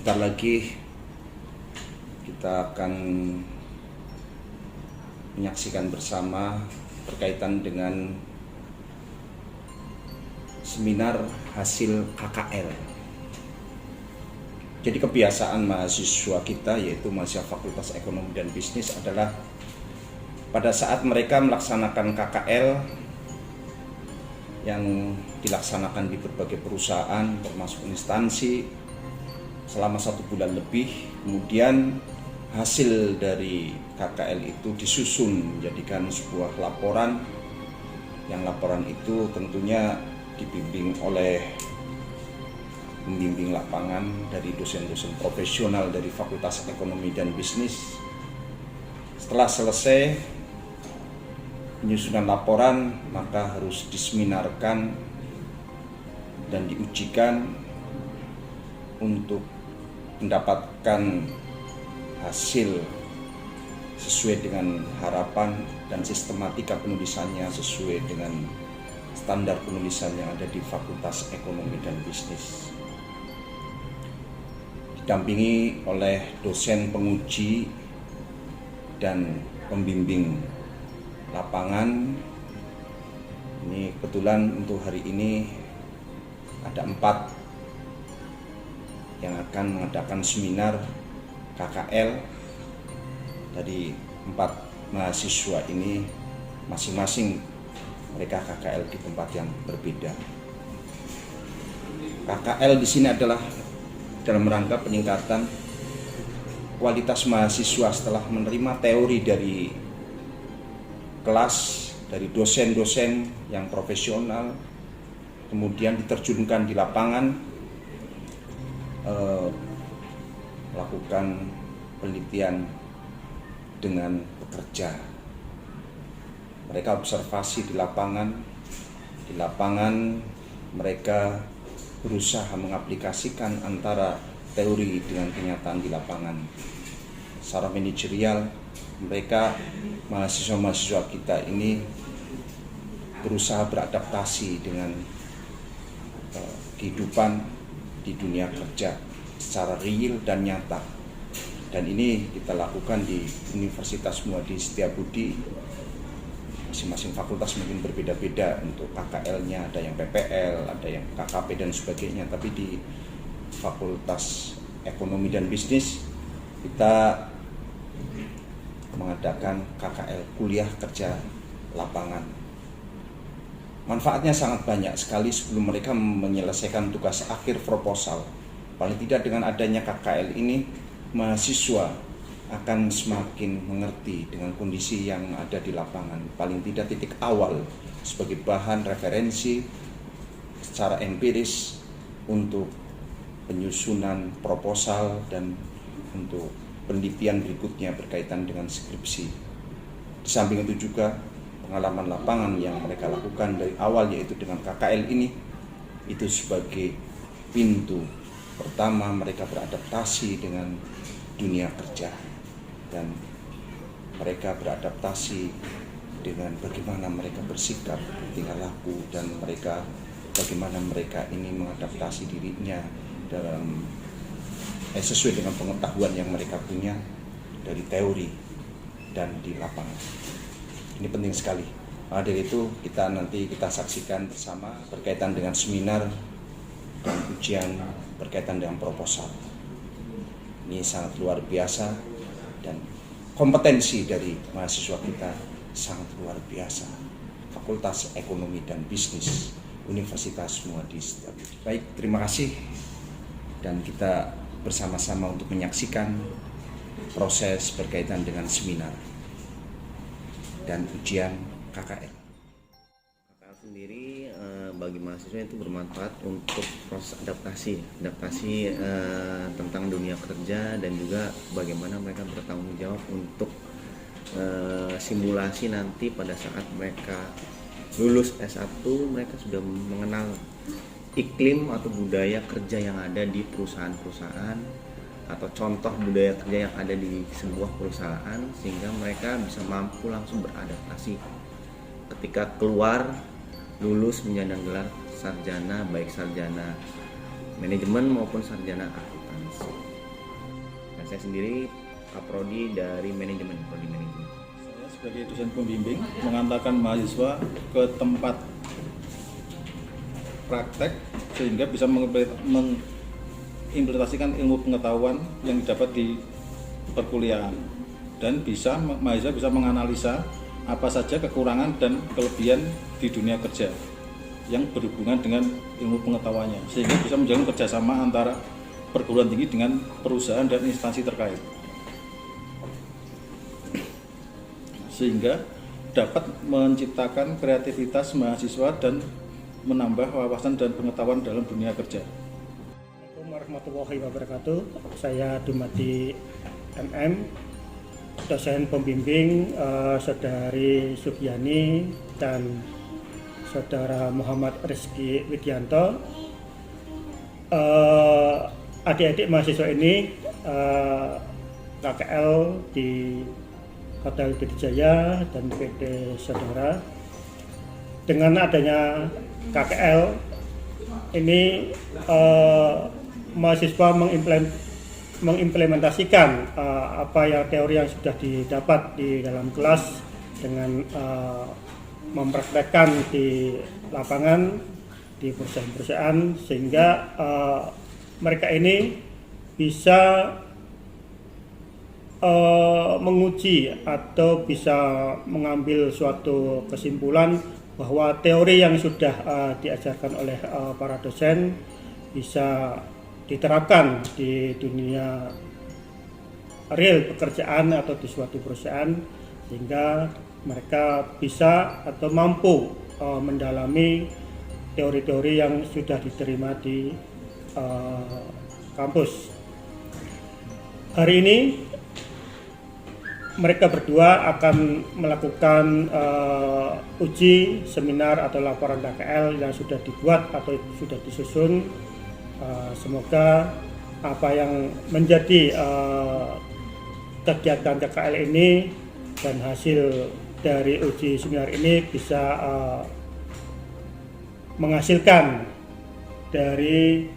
Sebentar lagi kita akan menyaksikan bersama berkaitan dengan seminar hasil KKL. Jadi kebiasaan mahasiswa kita, yaitu mahasiswa Fakultas Ekonomi dan Bisnis, adalah pada saat mereka melaksanakan KKL yang dilaksanakan di berbagai perusahaan termasuk instansi selama 1 bulan lebih, kemudian hasil dari KKL itu disusun menjadikan sebuah laporan, yang laporan itu tentunya dibimbing oleh pembimbing lapangan dari dosen-dosen profesional dari Fakultas Ekonomi dan Bisnis. Setelah selesai penyusunan laporan, maka harus diseminarkan dan diujikan untuk mendapatkan hasil sesuai dengan harapan dan sistematika penulisannya sesuai dengan standar penulisan yang ada di Fakultas Ekonomi dan Bisnis. Didampingi oleh dosen penguji dan pembimbing lapangan. Ini kebetulan untuk hari ini ada 4 yang akan mengadakan seminar KKL. Dari 4 mahasiswa ini masing-masing mereka KKL di tempat yang berbeda. KKL di sini adalah dalam rangka peningkatan kualitas mahasiswa setelah menerima teori dari kelas, dari dosen-dosen yang profesional, kemudian diterjunkan di lapangan, melakukan penelitian dengan bekerja. Mereka observasi di lapangan. Di lapangan mereka berusaha mengaplikasikan antara teori dengan kenyataan di lapangan. Secara manajerial, mereka mahasiswa-mahasiswa kita ini berusaha beradaptasi dengan kehidupan di dunia kerja secara real dan nyata. Dan ini kita lakukan di Universitas Muadi Setiabudi. Masing-masing fakultas mungkin berbeda-beda untuk KKL-nya, ada yang PPL, ada yang KKP dan sebagainya. Tapi di Fakultas Ekonomi dan Bisnis kita mengadakan KKL, kuliah kerja lapangan. Manfaatnya sangat banyak sekali sebelum mereka menyelesaikan tugas akhir proposal. Paling tidak dengan adanya KKL ini, mahasiswa akan semakin mengerti dengan kondisi yang ada di lapangan. Paling tidak titik awal sebagai bahan referensi secara empiris untuk penyusunan proposal dan untuk penelitian berikutnya berkaitan dengan skripsi. Di samping itu juga pengalaman lapangan yang mereka lakukan dari awal, yaitu dengan KKL ini, itu sebagai pintu pertama mereka beradaptasi dengan dunia kerja, dan mereka beradaptasi dengan bagaimana mereka bersikap, tingkah laku, dan mereka bagaimana mereka ini mengadaptasi dirinya dalam sesuai dengan pengetahuan yang mereka punya dari teori dan di lapangan. Ini penting sekali. Dari itu kita saksikan bersama berkaitan dengan seminar dan ujian berkaitan dengan proposal. Ini sangat luar biasa dan kompetensi dari mahasiswa kita sangat luar biasa. Fakultas Ekonomi dan Bisnis Universitas Muadi Setiabudi. Baik, terima kasih, dan kita bersama-sama untuk menyaksikan proses berkaitan dengan seminar dan ujian KKL. KKL sendiri bagi mahasiswa itu bermanfaat untuk proses adaptasi tentang dunia kerja, dan juga bagaimana mereka bertanggung jawab untuk simulasi nanti pada saat mereka lulus S1, mereka sudah mengenal iklim atau budaya kerja yang ada di perusahaan-perusahaan, atau contoh budaya kerja yang ada di sebuah perusahaan, sehingga mereka bisa mampu langsung beradaptasi ketika keluar lulus menyandang gelar sarjana, baik sarjana manajemen maupun sarjana akuntansi. Saya sendiri Kaprodi dari manajemen, prodi manajemen. Saya sebagai dosen pembimbing mengantarkan mahasiswa ke tempat praktek sehingga bisa mengimplementasikan ilmu pengetahuan yang didapat di perkuliahan dan mahasiswa bisa menganalisa apa saja kekurangan dan kelebihan di dunia kerja yang berhubungan dengan ilmu pengetahuannya sehingga bisa menjalin kerjasama antara perguruan tinggi dengan perusahaan dan instansi terkait sehingga dapat menciptakan kreativitas mahasiswa dan menambah wawasan dan pengetahuan dalam dunia kerja. Assalamualaikum warahmatullahi wabarakatuh. Saya Dumadi MM, dosen pembimbing Saudari Sugiani dan Saudara Muhammad Rizky Widianto. Adik-adik mahasiswa ini KKL di Hotel Didijaya dan PT Saudara. Dengan adanya KKL ini mahasiswa mengimplementasikan apa yang teori yang sudah didapat di dalam kelas dengan mempraktekkan di lapangan di perusahaan-perusahaan sehingga mereka ini bisa menguji atau bisa mengambil suatu kesimpulan bahwa teori yang sudah diajarkan oleh para dosen bisa diterapkan di dunia real pekerjaan atau di suatu perusahaan sehingga mereka bisa atau mampu mendalami teori-teori yang sudah diterima di kampus. Hari ini mereka berdua akan melakukan uji seminar atau laporan KKL yang sudah dibuat atau sudah disusun. Semoga apa yang menjadi kegiatan KKL ini dan hasil dari uji seminar ini bisa menghasilkan dari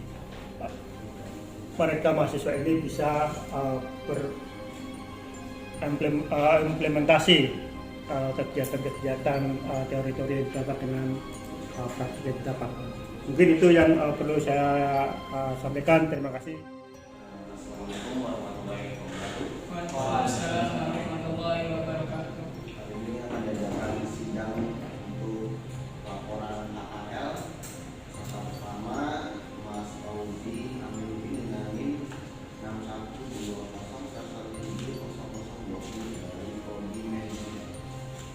mereka mahasiswa ini bisa implementasi kegiatan-kegiatan teori-teori yang didapat dengan praktik yang didapat. Mungkin itu yang perlu saya sampaikan. Terima kasih. Assalamualaikum warahmatullahi wabarakatuh. Waalaikumsalam warahmatullahi wabarakatuh. Hari ini akan diadakan sidang untuk laporan KKL. Yang pertama Mas Fauzi Aminuddin dengan NIM 6120101020 dari prodi manajemen.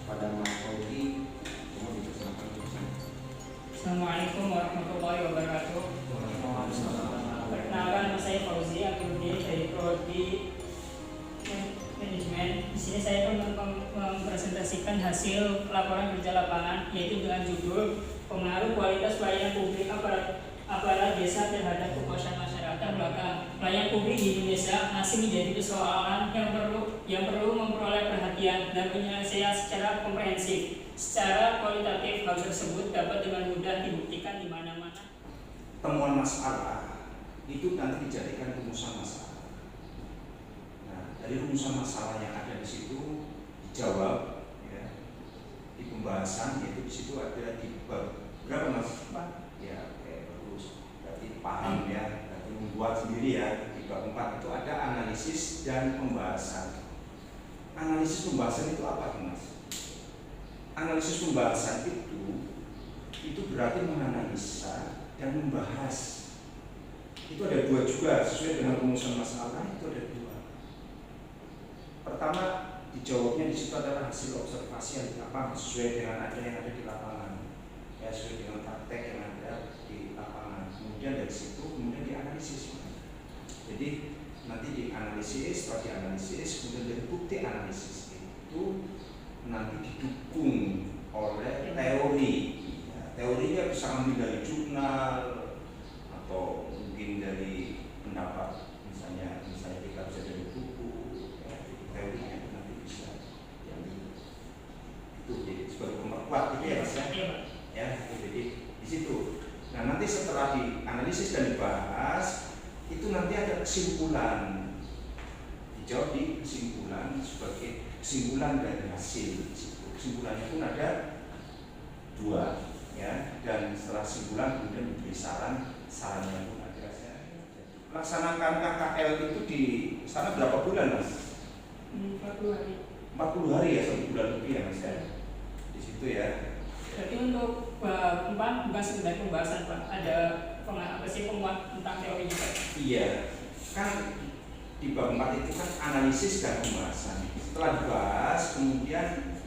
Pada Mas Fauzi, mohon dipersilakan. Assalamualaikum warahmatullahi wabarakatuh. Perkenalkan, nama saya Fauzi Aminuddin dari prodi manajemen. Di sini saya akan mempresentasikan hasil laporan kerja lapangan, yaitu dengan judul pengaruh kualitas pelayanan publik aparat desa terhadap kepuasan masyarakat. Pelayanan publik di Indonesia masih menjadi persoalan yang perlu memperoleh perhatian dan penyelesaian secara komprehensif. Secara kualitatif, hal tersebut dapat dengan mudah dibuktikan di mana-mana. Temuan masalah itu nanti dijadikan rumusan masalah. Nah, dari rumusan masalah yang ada di situ dijawab, ya, di pembahasan, yaitu di situ ada di bab berapa mas? Ya, oke, bagus. Berarti paham ya, berarti membuat sendiri ya. Di bab 4 itu ada analisis dan pembahasan. Analisis pembahasan itu apa mas? Analisis pembahasan itu berarti menganalisa dan membahas. Itu ada dua juga, sesuai dengan rumusan masalah itu ada dua. Pertama, dijawabnya di situ adalah hasil observasi yang di lapangan sesuai dengan ada yang ada di lapangan, ya, sesuai dengan praktek yang ada di lapangan. Kemudian dari situ kemudian dianalisis. Jadi nanti dianalisis, setelah dianalisis, kemudian dari bukti analisis itu nanti didukung oleh teori. Ya, teorinya bisa ambil dari jurnal atau mungkin dari pendapat, misalnya kita bisa dari buku, ya, teorinya nanti bisa diambil. Itu jadi sebagai memperkuat gitu ya mas ya. Ya, jadi di situ. Nah nanti setelah dianalisis dan dibahas, itu nanti ada kesimpulan. kesimpulan sebagai kesimpulan dari hasil. Kesimpulannya pun ada 2 ya, dan setelah kesimpulan kemudian diberi sarannya pun ada. Laksanakan KKL itu di sana berapa bulan Mas? 40 hari. 40 hari ya, 1 bulan lebih ya Mas ya? Di situ ya. Berarti untuk bukan sekedar pembahasan Pak, ada penguat tentang teori juga. Iya, kan di bab 4 itu kan analisis dan pembahasan. Setelah dibahas, kemudian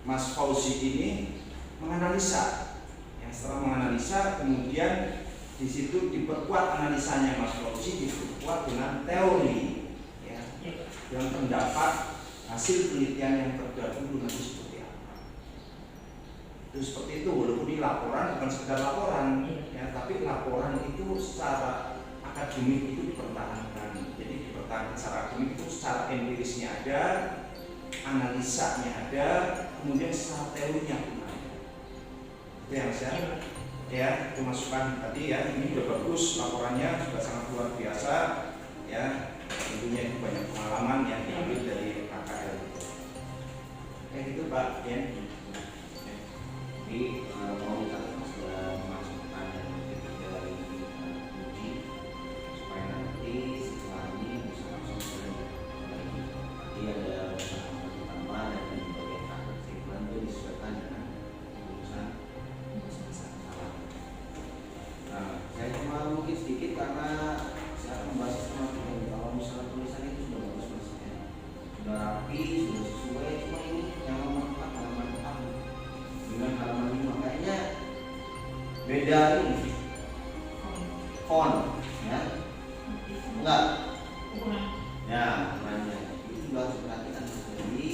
Mas Fauzi ini menganalisa. Yang setelah menganalisa, kemudian di situ diperkuat analisanya Mas Fauzi, diperkuat dengan teori, ya, dengan pendapat hasil penelitian yang terdahulu nanti seperti apa. Itu seperti itu, walaupun ini laporan bukan sekedar laporan, ya, tapi laporan itu secara akademik itu dipertahankan. Jadi dipertahankan secara akademik itu secara empirisnya ada, analisanya ada, kemudian secara teorinya pun ada. Itu yang saya ya, itu masukan tadi ya, ini sudah bagus, laporannya juga sangat luar biasa ya, tentunya itu banyak pengalaman yang diambil dari KKL itu. Itu Pak ya. Jadi mau dicatat Mas memasukkan dan ketiga dari uji supaya nanti setelah ini bisa langsung berlagi. Nanti ada beberapa pertama dan berbagai faktor kesimpulan itu disesuaikan dengan keputusan masalah. Nah, saya cuma mungkin sedikit karena saya akan membahas sistematik ini. Kalau misalnya tulisan itu sudah bagus Mas ya, sudah rapi, sudah sesuai. Cuma ini yang nomor 4 halaman 4 dengan halaman 5 kayaknya beda ini font ya, enggak ya, ukurannya itu juga harus diperhatikan. Jadi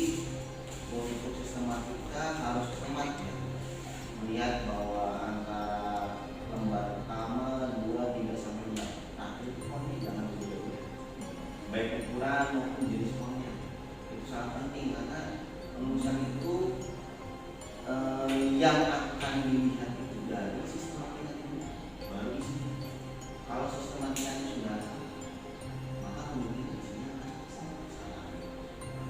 untuk sistematika harus cermat ya, melihat bahwa angka lembar pertama 2, 3 sampai 4 terakhir itu fontnya jangan berbeda, baik ukuran maupun jenis fontnya. Itu sangat penting karena penulisan itu yang akan dilihat itu dari sistematika itu baru isinya. Kalau sistematikanya sudah maka kemungkinan isinya akan salah.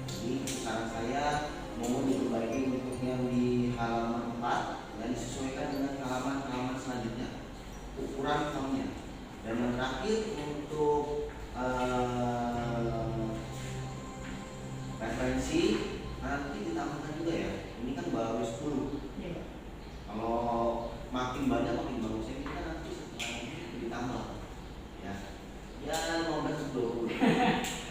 Jadi saran saya mohon diperbaiki untuk yang di halaman 4 dan disesuaikan dengan halaman selanjutnya ukuran fontnya. Dan yang terakhir untuk referensi nanti ditambahkan juga ya. Ini kan baru 10. Kalau makin banyak makin bagus. Ini kan nanti setelah ini ditambah ya. Ya 15-20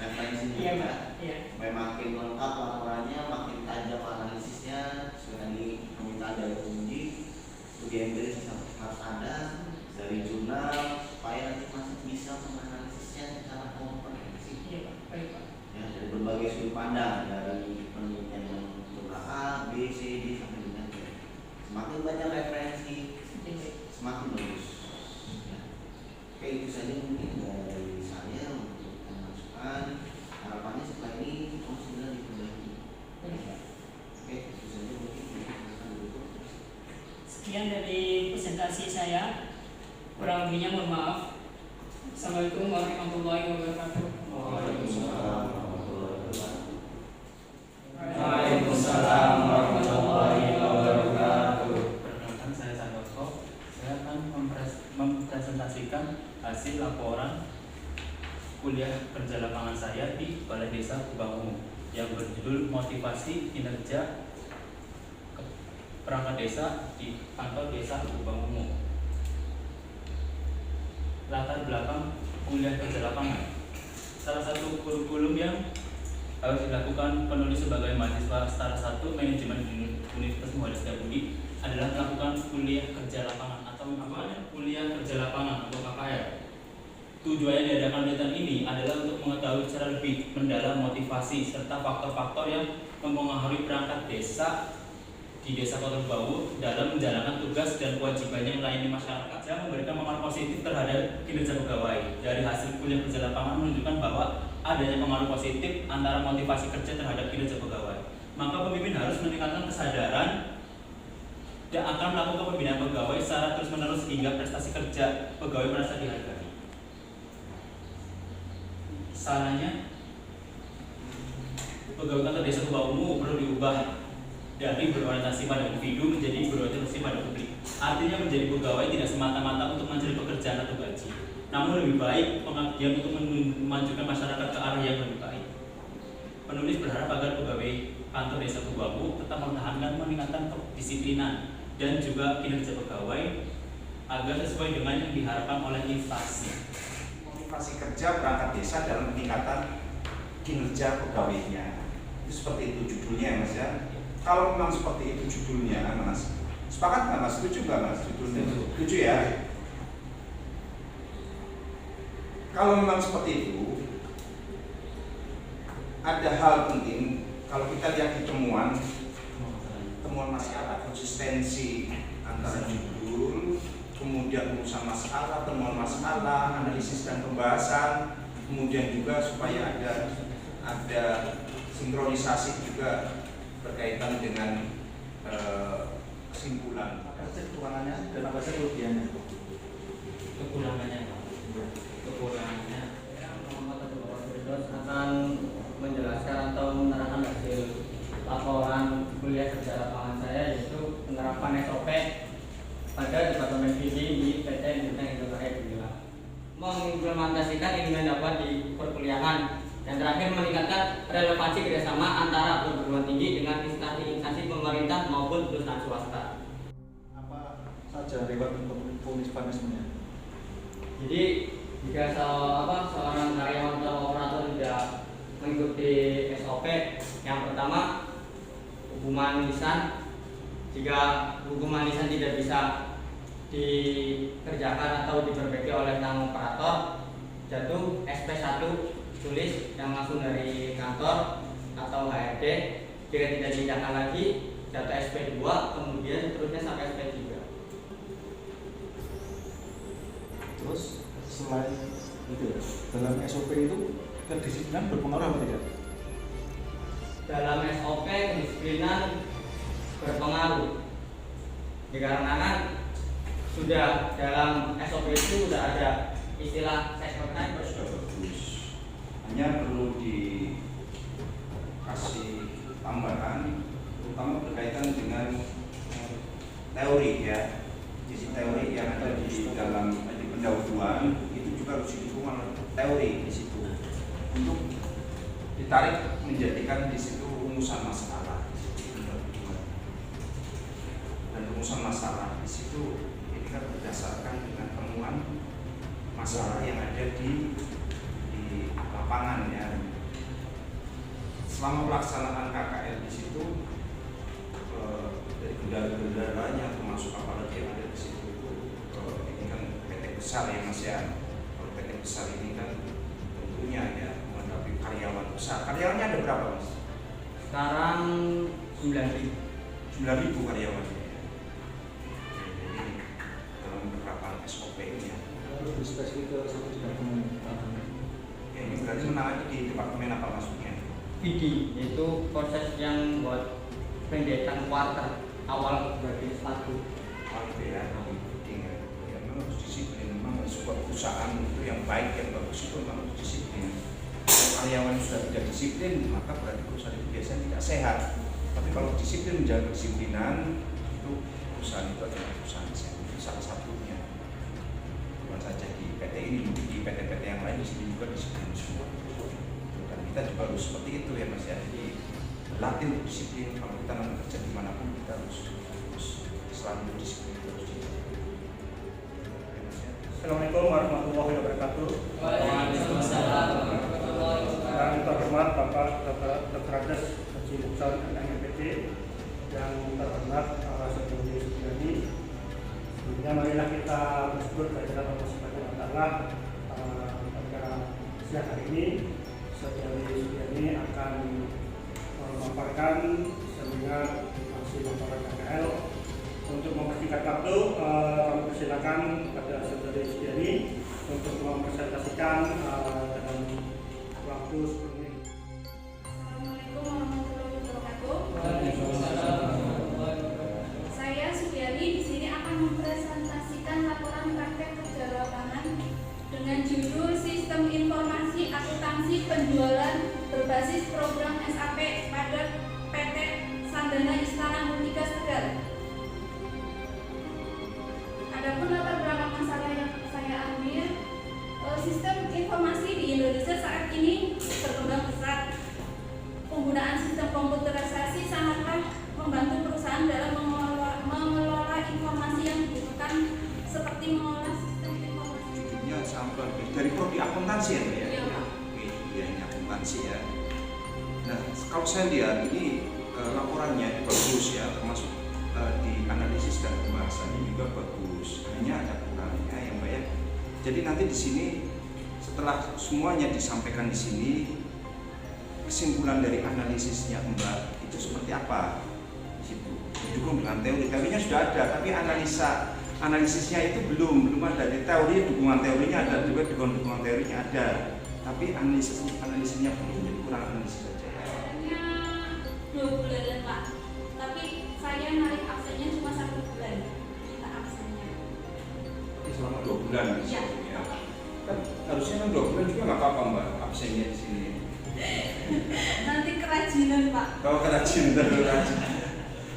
referensinya ya. Supaya makin lengkap laporannya, makin tajam analisisnya. Sesuai tadi permintaan dari uji, studi empiris harus ada dari jurnal supaya nanti masih bisa menganalisisnya secara komprehensif. Ya, dari berbagai sudut pandang, dari penelitian yang A, B, C, D sampai dengan Z. Semakin banyak referensi, semakin bagus. Ya. Oke, itu saja mungkin dari saya untuk masukan. Harapannya setelah ini sudah diperbaiki. Oke, itu saja mungkin. Sekian dari presentasi saya. Kurang lebihnya mohon maaf. Assalamualaikum warahmatullahi wabarakatuh. Waalaikumsalam. Waalaikumsalam warahmatullahi wabarakatuh. Perkenalkan, saya Santoso. Saya akan mempresentasikan hasil laporan kuliah kerja lapangan saya di Balai Desa Kubang Ungu yang berjudul Motivasi Kinerja Perangkat Desa di Kantor Desa Kubang Ungu. Latar belakang kuliah kerja lapangan. Salah satu kurikulum yang harus dilakukan penulis sebagai mahasiswa setara 1 manajemen di Universitas Muhammad Setiabudi adalah melakukan kuliah kerja lapangan atau kuliah kerja lapangan atau KKL. Tujuannya diadakan penelitian ini adalah untuk mengetahui secara lebih mendalam motivasi serta faktor-faktor yang mempengaruhi perangkat desa di Desa Kota Bawu dalam menjalankan tugas dan kewajibannya melayani masyarakat. Saya memberikan pengaruh positif terhadap kinerja pegawai. Dari hasil kuliah kerja lapangan menunjukkan bahwa adanya pengaruh positif antara motivasi kerja terhadap kinerja pegawai. Maka pemimpin harus meningkatkan kesadaran dan akan melakukan pembinaan pegawai secara terus-menerus hingga prestasi kerja pegawai merasa dihargai. Salahnya pegawai kantor desa Kubamu perlu diubah dari berorientasi pada individu menjadi berorientasi pada publik. Artinya menjadi pegawai tidak semata-mata untuk mencari pekerjaan atau gaji, namun lebih baik pengabdian untuk memajukan masyarakat ke arah yang lebih baik. Penulis berharap agar pegawai kantor desa Kubamu tetap mempertahankan meningkatkan kedisiplinan dan juga kinerja pegawai agar sesuai dengan yang diharapkan oleh inflasi. Motivasi kerja perangkat desa dalam peningkatan kinerja pegawainya. Itu seperti itu judulnya ya Mas ya. Kalau memang seperti itu judulnya Mas, sepakat nggak Mas? Setuju nggak Mas judulnya? Setuju ya. Kalau memang seperti itu, ada hal penting. Kalau kita lihat di temuan masalah, konsistensi antara judul, kemudian urusan masalah, temuan masalah, analisis dan pembahasan, kemudian juga supaya ada sinkronisasi juga berkaitan dengan kesimpulan. Apa saja kekurangannya dan apa saja kelebihannya? Kekurangannya akan menjelaskan atau menerangkan hasil laporan kuliah kerja lapangan saya, yaitu penerapan SOP pada Departemen Visi di PT Bintang Indonesia Bilang, mengimplementasikan ilmu yang dapat di perkuliahan, dan terakhir meningkatkan relevansi kerjasama antara perguruan tinggi dengan instansi pemerintah maupun perusahaan swasta. Apa saja reward punishment-nya? Jadi jika seorang karyawan atau operator tidak mengikuti SOP, yang pertama hukuman lisan. Jika hukuman lisan tidak bisa dikerjakan atau diperbaiki oleh sang operator, jatuh SP1 tulis yang langsung dari kantor atau HRD. Jika tidak diindahkan lagi, jatuh SP2, kemudian terusnya sampai SP3. Terus selain itu ya, dalam SOP itu kedisiplinan berpengaruh apa tidak? Dalam SOP kedisiplinan berpengaruh, dikarenakan sudah dalam SOP itu sudah ada istilah sektor time. Sudah bagus. Hanya perlu dikasih tambahan, terutama berkaitan dengan teori ya. Sisi teori yang ada di dalam pendahuluan itu juga harus didukung oleh teori di situ untuk ditarik menjadikan di situ rumusan masalah. Dan rumusan masalah di situ ini kan berdasarkan dengan temuan masalah yang ada di lapangan ya. Selama pelaksanaan KKL di situ dari kendala-kendalanya termasuk apalagi yang ada di situ ini kan PT besar ya Mas ya. Kalau PT besar ini kan tentunya ya menghadapi karyawan besar. Karyawannya ada berapa Mas? Sekarang 9.000. 9.000 karyawannya. Jadi dalam penerapan SOP ini ya. Harus spesifik ke satu departemen. Ya, ini berarti menangani di departemen apa maksudnya? PD, yaitu proses yang buat pendetaan kuarter awal berarti satu. Oh itu ya, penting ya. Ya memang harus disiplin. Memang sebuah perusahaan itu yang baik, yang bagus itu memang harus disiplin. Kalau karyawan sudah tidak disiplin, maka berarti perusahaan itu biasanya tidak sehat. Tapi kalau disiplin menjaga kedisiplinan, itu perusahaan itu adalah perusahaan sehat. Itu salah satunya. Bukan saja di PT ini, mungkin di PT-PT yang lain di sini juga disiplin semua. Dan kita juga harus seperti itu ya Mas ya. Jadi berlatih untuk disiplin. Kalau kita nanti kerja dimanapun kita harus selalu disiplin terus. Assalamualaikum warahmatullahi wabarakatuh. Waalaikumsalam. Yang terhormat Bapak Dr. Andes Haji Muksan MPT, yang terhormat Saudari Sugiani. Sebelumnya marilah kita bersyukur kepada Allah Subhanahu wa Ta'ala pada siang hari ini Saudari Sugiani akan memaparkan seminar masih memaparkan KKL. Untuk mempersingkat waktu, kami persilakan kepada Saudari Sugiani untuk mempresentasikan dalam waktu 10 menit. Assalamualaikum warahmatullahi wabarakatuh. Saya Sugiani di sini akan mempresentasikan laporan praktek kerja lapangan dengan judul Sistem Informasi Akuntansi informasi penjualan berbasis program SAP pada PT Sandana Istana Murtikas Tegal. Adapun latar belakang masalah yang saya ambil, sistem informasi di Indonesia saat ini berkembang pesat. Penggunaan sistem komputerisasi sangatlah membantu perusahaan dalam mengelola informasi yang dibutuhkan, seperti mengolah sistem informasi. Ya, sampai dari prodi akuntansi ya, Mbak ya? Iya, Pak. Iya, ini akuntansi ya. Nah, kalau saya lihat ini laporannya bagus ya, termasuk di analisis dan pembahasannya juga bagus. Hanya ada kurangnya ya, Mbak ya. Jadi nanti di sini setelah semuanya disampaikan di sini, kesimpulan dari analisisnya Mbak itu seperti apa? Di situ didukung dengan teorinya sudah ada, tapi analisisnya itu belum ada. Di teori dukungan teorinya ada, juga dukungan teorinya ada, tapi analisisnya belum, jadi kurang analisis saja. Hanya 2 bulan Pak, tapi saya narik absennya cuma 1 bulan. Minta absennya. Selama 2 bulan di Iya. sini ya. Kan harusnya kan 2 bulan juga nggak apa-apa Mbak absennya di sini. Nanti kerajinan Pak. Kalau rajin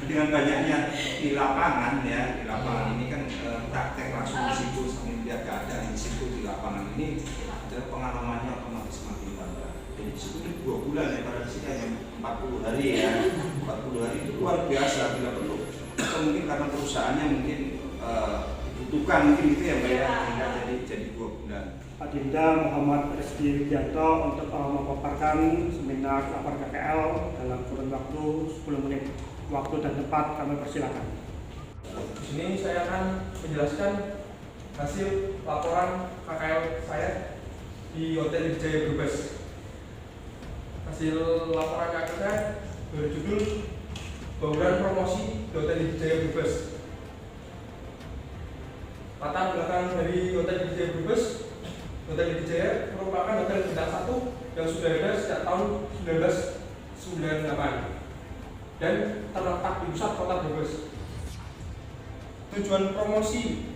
dengan banyaknya di lapangan ya, di lapangan ini kan praktek langsung di situ sambil lihat keadaan di situ di lapangan ini adalah pengalamannya otomatis semakin tambah. Jadi di situ 2 bulan ya, pada di sini hanya 40 hari ya. 40 hari itu luar biasa bila perlu. Atau mungkin karena perusahaannya mungkin dibutuhkan mungkin gitu ya Mbak ya, sehingga jadi 2 bulan. Adinda Muhammad Rizky Widianto untuk memaparkan seminar lapor KKL dalam kurun waktu 10 menit. Waktu dan tempat kami persilakan. Di sini saya akan menjelaskan hasil laporan KKL saya di Hotel Wijaya Brebes. Hasil laporan KKL saya berjudul Bauran Promosi di Hotel Wijaya Brebes. Latar belakang dari Hotel Wijaya Brebes, Hotel Wijaya merupakan hotel bintang 1 yang sudah ada sejak tahun 1998 dan terletak di pusat kota Brebes. Tujuan promosi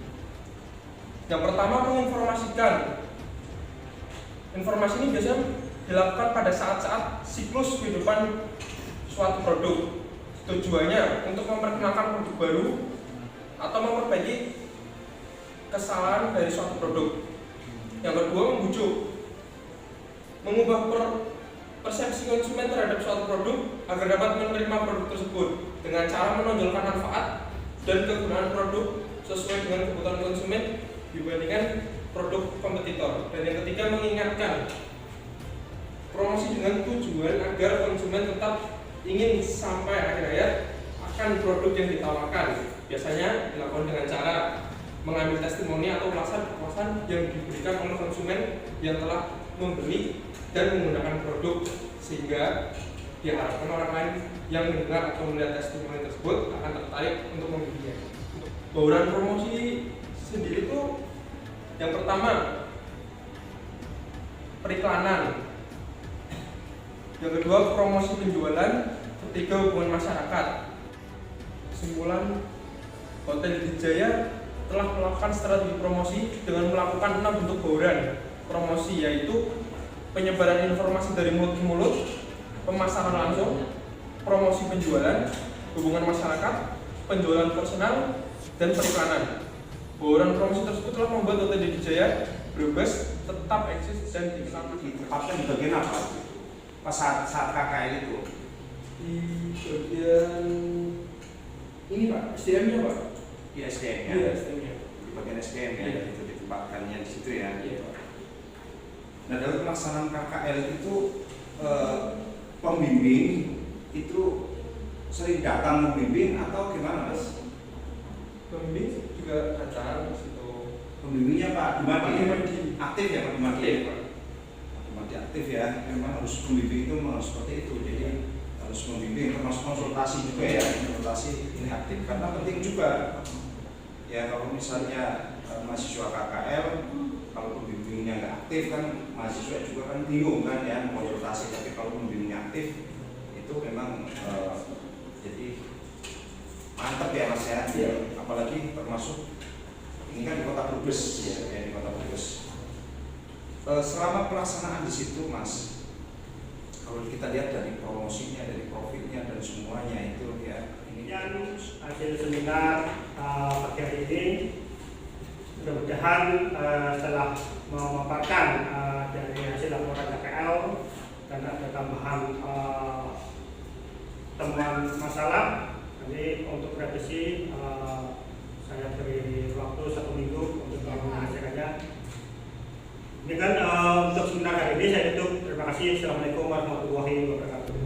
yang pertama menginformasikan. Informasi ini biasanya dilakukan pada saat-saat siklus kehidupan suatu produk. Tujuannya untuk memperkenalkan produk baru atau memperbaiki kesalahan dari suatu produk. Yang kedua, membujuk, mengubah persepsi konsumen terhadap suatu produk agar dapat menerima produk tersebut dengan cara menonjolkan manfaat dan kegunaan produk sesuai dengan kebutuhan konsumen dibandingkan produk kompetitor. Dan yang ketiga, mengingatkan. Promosi dengan tujuan agar konsumen tetap ingin sampai akhir hayat akan produk yang ditawarkan. Biasanya dilakukan dengan cara mengambil testimoni atau ulasan kepuasan yang diberikan oleh konsumen yang telah membeli dan menggunakan produk, sehingga diharapkan orang lain yang mendengar atau melihat testimoni tersebut akan tertarik untuk membelinya. Bauran promosi sendiri itu yang pertama periklanan, yang kedua promosi penjualan, ketiga hubungan masyarakat. Kesimpulan, Hotel Wijaya telah melakukan strategi promosi dengan melakukan 6 bentuk bauran promosi, yaitu penyebaran informasi dari mulut ke mulut, pemasaran langsung, promosi penjualan, hubungan masyarakat, penjualan personal, dan periklanan. Bauran promosi tersebut telah membuat Hotel Wijaya Brebes tetap eksis dan dikenal. Ditempatkan di bagian apa? Pas saat KKL itu? Di bagian ini Pak, SDM-nya Pak. Di SDM ya? Iya, SDM-nya. Di bagian SDM ya, Iya. itu ditempatkannya di situ ya? Iya. Nah, dalam pelaksanaan KKL itu pembimbing itu sering datang membimbing atau gimana Mas? Pembimbing juga datang ke situ. Pembimbingnya Pak Dumadi aktif ya Pak Dumadi? Aktif, Pak. Dumadi aktif ya, memang harus pembimbing itu memang seperti itu, jadi harus membimbing, termasuk konsultasi juga ya, konsultasi ini aktif karena penting juga ya. Kalau misalnya mahasiswa KKL kalau pembimbingnya nggak aktif kan mahasiswa juga kan bingung kan ya konsultasi, tapi kalau pembimbingnya aktif itu memang jadi mantap ya Mas ya. Apalagi termasuk ini kan di Kota Brebes ya, di Kota Brebes. Selama pelaksanaan di situ, Mas, kalau kita lihat dari promosinya, dari profilnya dan semuanya itu ya, ini hasil seminar pagi hari ini, mudah-mudahan setelah memaparkan dari hasil laporan KPL dan ada tambahan temuan masalah, nanti untuk revisi saya beri waktu 1 minggu untuk menyelesaikannya. Dengan untuk seminar hari ini saya tutup. Terima kasih. Assalamualaikum warahmatullahi wabarakatuh.